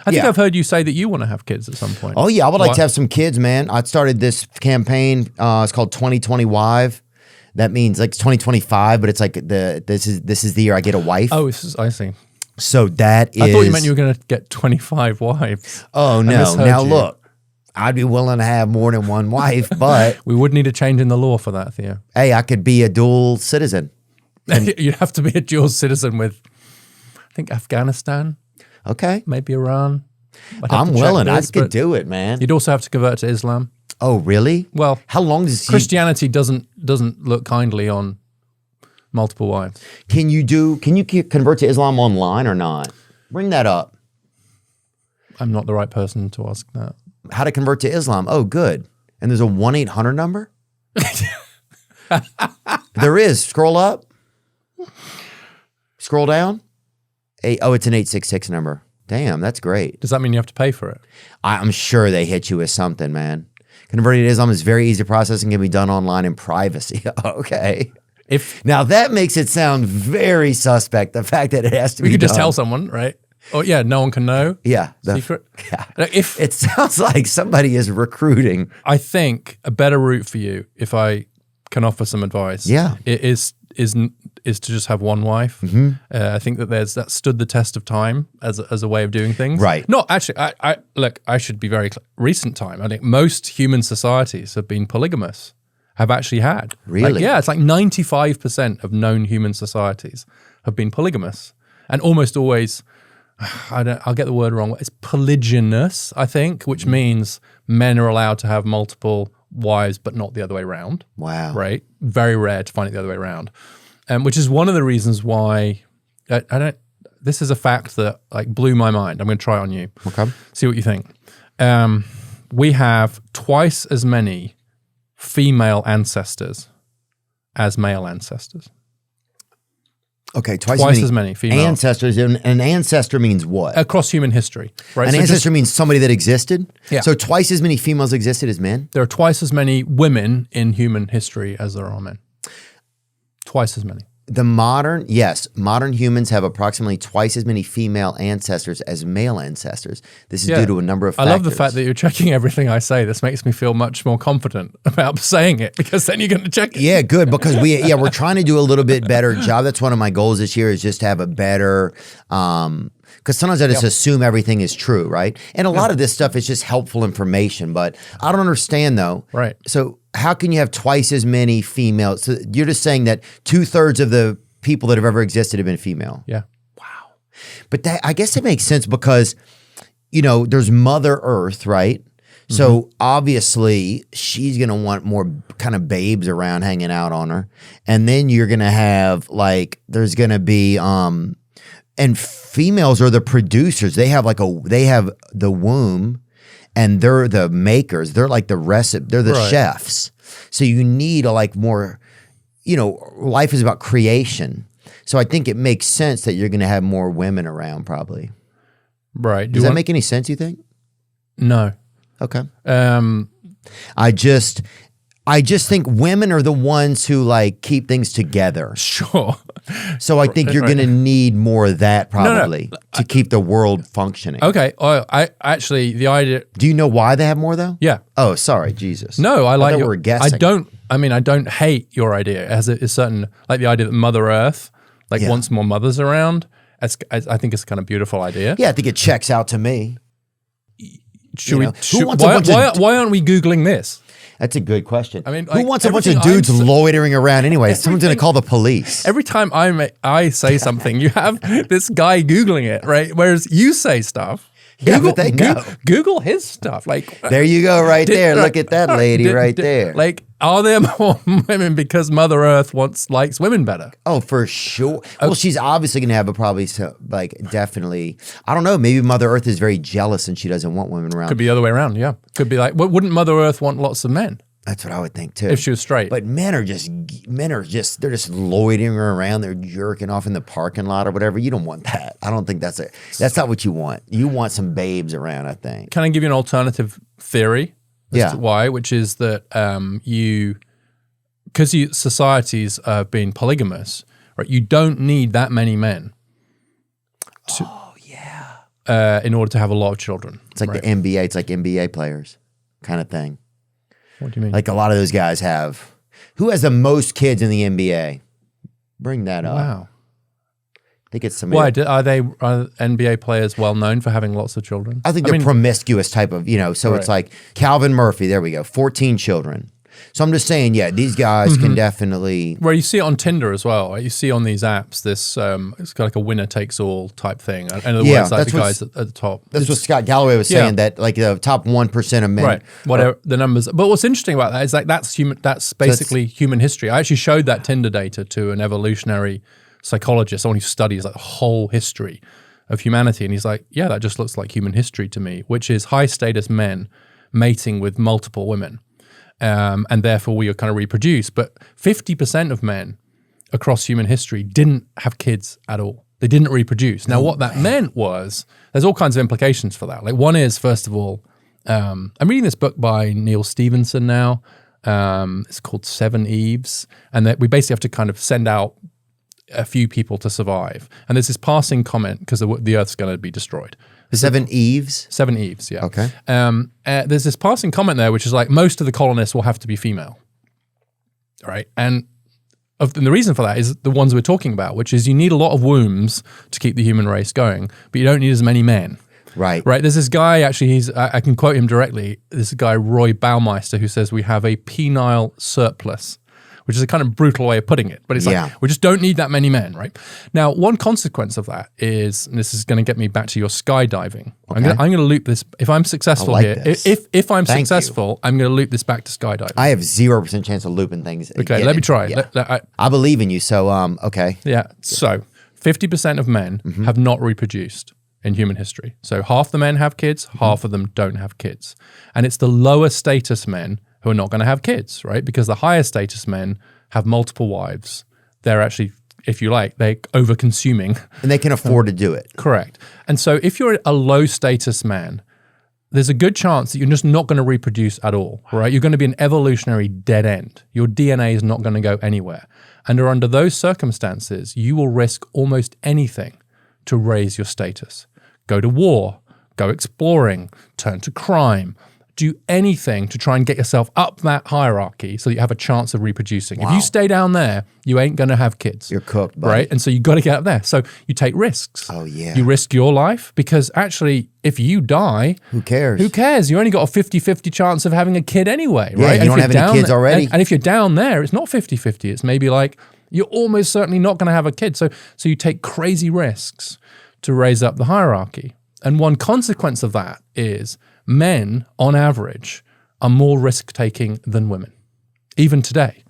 I think I've heard you say that you want to have kids at some point. Oh yeah, I would like to have some kids, man. I started this campaign. It's called 2025. That means like 2025, but it's like this is the year I get a wife. Oh, I see. So that is. I thought you meant you were going to get 25 wives. Oh no! Now look, I'd be willing to have more than one wife, but we would need a change in the law for that, Theo. Hey, I could be a dual citizen. You'd have to be a dual citizen with, I think, Afghanistan. Okay, maybe Iran. I'm willing. I could do it, man. You'd also have to convert to Islam. Oh, really? Well, how long does Christianity doesn't look kindly on multiple wives? Can you convert to Islam online or not? Bring that up. I'm not the right person to ask that. How to convert to Islam? Oh, good. And there's a 1-800 number? There is. Scroll up. Scroll down. It's an 866 number. Damn, that's great. Does that mean you have to pay for it? I'm sure they hit you with something, man. Converting to Islam is very easy process and can be done online in privacy. Okay. Now that makes it sound very suspect, the fact that it has to be done. We could just tell someone, right? Oh yeah, no one can know. Yeah. Secret. Yeah. It sounds like somebody is recruiting. I think a better route for you, if I can offer some advice, is to just have one wife. Mm-hmm. I think that stood the test of time as a way of doing things. Right. No, actually, I should be very recent time. I think most human societies have been polygamous. Have actually had. Really? It's like 95% of known human societies have been polygamous, and almost always. I'll get the word wrong. It's polygynous, I think, which means men are allowed to have multiple wives, but not the other way around. Wow. Right? Very rare to find it the other way around. Which is one of the reasons why this is a fact that like blew my mind. I'm going to try it on you. Okay. See what you think. We have twice as many female ancestors as male ancestors. Okay, twice as many female ancestors. And an ancestor means what? Across human history, right? An ancestor means somebody that existed? Yeah. So twice as many females existed as men? There are twice as many women in human history as there are men. Twice as many. Modern humans have approximately twice as many female ancestors as male ancestors. This is due to a number of factors. I love the fact that you're checking everything I say. This makes me feel much more confident about saying it because then you're going to check it. Yeah, good, because we're trying to do a little bit better job. That's one of my goals this year is just to have a better because sometimes I just assume everything is true, right? And a lot of this stuff is just helpful information, but I don't understand though. Right. So how can you have twice as many females? So you're just saying that 2/3 of the people that have ever existed have been female. Yeah. Wow. But I guess it makes sense because, there's Mother Earth, right? Mm-hmm. So obviously she's going to want more kind of babes around hanging out on her. And then you're going to have there's going to be, and females are the producers. They have the womb. And they're the makers. They're like they're the chefs. So you need more, life is about creation. So I think it makes sense that you're going to have more women around probably. Right. Does that make any sense, you think? No. Okay. I just think women are the ones who keep things together. Sure. So I think you're going to need more of that probably to keep the world functioning. Okay. The idea. Do you know why they have more though? Yeah. Oh, sorry, Jesus. No, I like. We're guessing. I don't hate your idea. It has a certain the idea that Mother Earth wants more mothers around. I think it's a kind of beautiful idea. Yeah, I think it checks out to me. Why aren't we Googling this? That's a good question. I mean, who wants a bunch of dudes loitering around anyway? Someone's going to call the police. Every time I say something, you have this guy Googling it, right? Whereas you say stuff. But they know. Google his stuff. There you go, right there. Look at that lady right there. Are there more women because Mother Earth likes women better? Oh, for sure. Well, she's obviously going to have definitely. I don't know. Maybe Mother Earth is very jealous and she doesn't want women around. Could be the other way around. Yeah, could be wouldn't Mother Earth want lots of men? That's what I would think too. If she was straight. But men are just loitering around. They're jerking off in the parking lot or whatever. You don't want that. I don't think that's not what you want. You want some babes around, I think. Can I give you an alternative theory as to why? Which is that because societies have been polygamous, right? You don't need that many men. in order to have a lot of children. It's like the NBA. It's like NBA players kind of thing. What do you mean? Like a lot of those guys have. Who has the most kids in the NBA? Bring that up. Wow. I think it's some. Why are NBA players well known for having lots of children? I think they're promiscuous type of, so it's like Calvin Murphy. There we go. 14 children. So I'm just saying, yeah, these guys can definitely. Well, you see it on Tinder as well. Right? You see on these apps this, it's kind of like a winner takes all type thing. And in other words, like the guys at the top. That's what Scott Galloway was saying, that like the top 1% of men. Right. Whatever the numbers. But what's interesting about that is like that's basically human history. I actually showed that Tinder data to an evolutionary psychologist, someone who studies like the whole history of humanity. And he's like, yeah, that just looks like human history to me, which is high status men mating with multiple women. And therefore we kind of reproduce. But 50% of men across human history didn't have kids at all. They didn't reproduce. Now, what that meant was, there's all kinds of implications for that. Like one is, first of all, I'm reading this book by Neil Stevenson now. It's called 7 Eves. And that we basically have to kind of send out a few people to survive. And there's this passing comment because the Earth's going to be destroyed. 7 Eves? 7 Eves, yeah. Okay. There's this passing comment there, which is like, most of the colonists will have to be female. All right. And the reason for that is the ones we're talking about, which is you need a lot of wombs to keep the human race going, but you don't need as many men. Right. Right. There's this guy, actually, I can quote him directly. This guy, Roy Baumeister, who says we have a penile surplus, which is a kind of brutal way of putting it. But it's like, we just don't need that many men, right? Now, one consequence of that is, and this is going to get me back to your skydiving. Okay. I'm going to loop this, if I'm successful here, if I'm successful, I'm going to loop this back to skydiving. I have 0% chance of looping things. Okay, let me try. Yeah. I believe in you, so okay. Yeah, so 50% of men have not reproduced in human history. So half the men have kids, half of them don't have kids. And it's the lower status men who are not going to have kids, right? Because the higher status men have multiple wives. They're actually, if you like, they're over-consuming. And they can afford to do it. Correct. And so if you're a low status man, there's a good chance that you're just not going to reproduce at all, right? You're going to be an evolutionary dead end. Your DNA is not going to go anywhere. And under those circumstances, you will risk almost anything to raise your status. Go to war, go exploring, turn to crime, do anything to try and get yourself up that hierarchy so that you have a chance of reproducing. Wow. If you stay down there, you ain't going to have kids. You're cooked, buddy. Right? And so you got to get up there. So you take risks. Oh, yeah. You risk your life because actually, if you die, who cares? Who cares? You only got a 50-50 chance of having a kid anyway, yeah, right? You don't have any kids already. And if you're down there, it's not 50-50. It's maybe like you're almost certainly not going to have a kid. So you take crazy risks to raise up the hierarchy. And one consequence of that is men, on average, are more risk-taking than women, even today.